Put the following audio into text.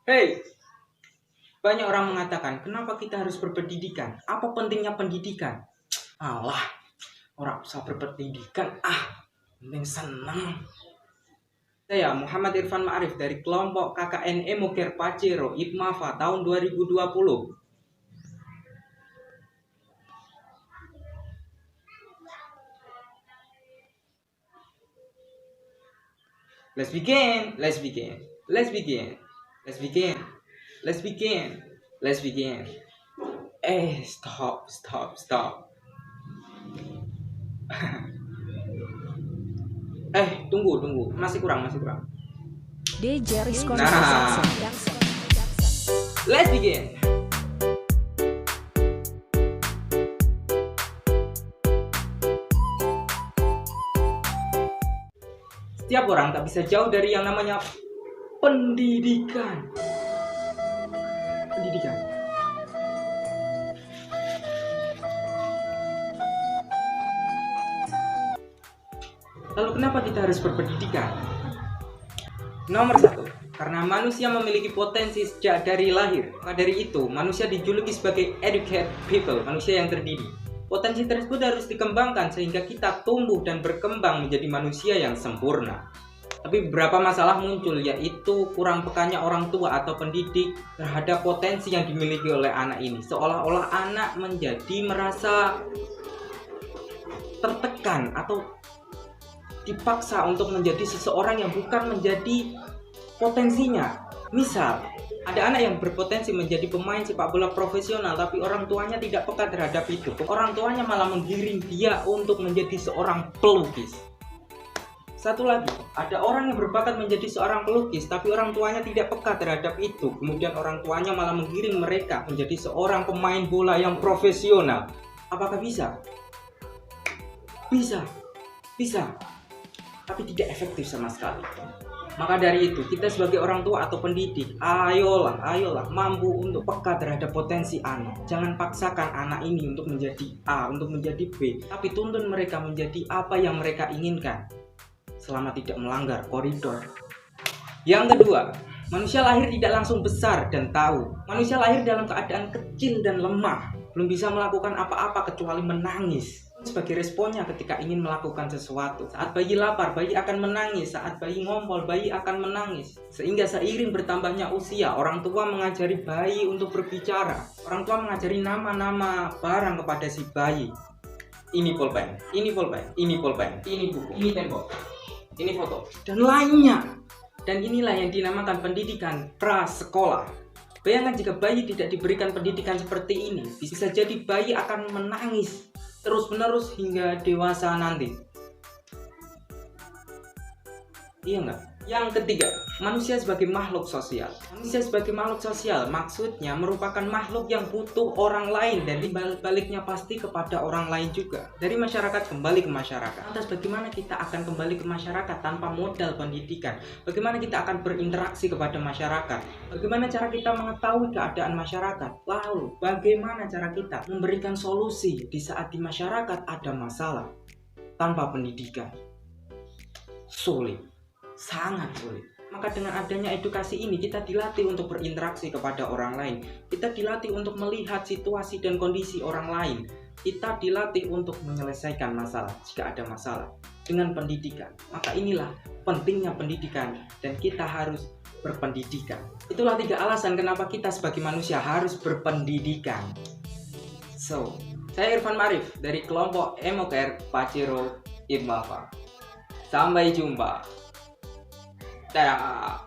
Hei, banyak orang mengatakan, kenapa kita harus berpendidikan? Apa pentingnya pendidikan? Alah, orang usah berpendidikan. Penting senang. Saya Muhammad Irfan Ma'arif dari kelompok KKN Emoker Pacero IPMAFA tahun 2020. Let's begin. Stop. Tunggu. Masih kurang. DJ Rizkon Nah. Let's begin. Setiap orang tak bisa jauh dari yang namanya pendidikan. Lalu kenapa kita harus berpendidikan? Nomor 1, karena manusia memiliki potensi sejak dari lahir. Maka dari itu, manusia dijuluki sebagai educated people, manusia yang terdidik. Potensi tersebut harus dikembangkan sehingga kita tumbuh dan berkembang menjadi manusia yang sempurna. Tapi beberapa masalah muncul, yaitu kurang pekanya orang tua atau pendidik terhadap potensi yang dimiliki oleh anak ini. Seolah-olah anak menjadi merasa tertekan atau dipaksa untuk menjadi seseorang yang bukan menjadi potensinya. Misal, ada anak yang berpotensi menjadi pemain sepak bola profesional, tapi orang tuanya tidak peka terhadap itu. Orang tuanya malah menggiring dia untuk menjadi seorang pelukis. Satu lagi, ada orang yang berbakat menjadi seorang pelukis, tapi orang tuanya tidak peka terhadap itu. Kemudian orang tuanya malah menggiring mereka menjadi seorang pemain bola yang profesional. Apakah bisa? Bisa. Tapi tidak efektif sama sekali. Maka dari itu, kita sebagai orang tua atau pendidik, ayolah mampu untuk peka terhadap potensi anak. Jangan paksakan anak ini untuk menjadi A, untuk menjadi B, tapi tuntun mereka menjadi apa yang mereka inginkan selama tidak melanggar koridor. Yang kedua, manusia lahir tidak langsung besar dan tahu. Manusia lahir dalam keadaan kecil dan lemah, belum bisa melakukan apa-apa kecuali menangis sebagai responnya ketika ingin melakukan sesuatu. Saat bayi lapar, bayi akan menangis. Saat bayi ngompol, bayi akan menangis. Sehingga seiring bertambahnya usia, orang tua mengajari bayi untuk berbicara. Orang tua mengajari nama-nama barang kepada si bayi. Ini pulpen, ini buku, ini tembok, ini foto, dan lainnya. Dan inilah yang dinamakan pendidikan prasekolah. Bayangkan jika bayi tidak diberikan pendidikan seperti ini, bisa jadi bayi akan menangis terus-menerus hingga dewasa nanti. Iya enggak? Yang ketiga, manusia sebagai makhluk sosial. Manusia sebagai makhluk sosial maksudnya merupakan makhluk yang butuh orang lain, dan baliknya pasti kepada orang lain juga. Dari masyarakat kembali ke masyarakat. Lantas bagaimana kita akan kembali ke masyarakat tanpa modal pendidikan? Bagaimana kita akan berinteraksi kepada masyarakat? Bagaimana cara kita mengetahui keadaan masyarakat? Lalu bagaimana cara kita memberikan solusi di saat di masyarakat ada masalah? Tanpa pendidikan, sulit. Sangat sulit. Maka dengan adanya edukasi ini, kita dilatih untuk berinteraksi kepada orang lain. Kita dilatih untuk melihat situasi dan kondisi orang lain. Kita dilatih untuk menyelesaikan masalah jika ada masalah dengan pendidikan. Maka inilah pentingnya pendidikan, dan kita harus berpendidikan. Itulah 3 alasan kenapa kita sebagai manusia harus berpendidikan. Saya Irfan Ma'arif dari kelompok Emoker Pacero IPMAFA. Sampai jumpa. Dadah.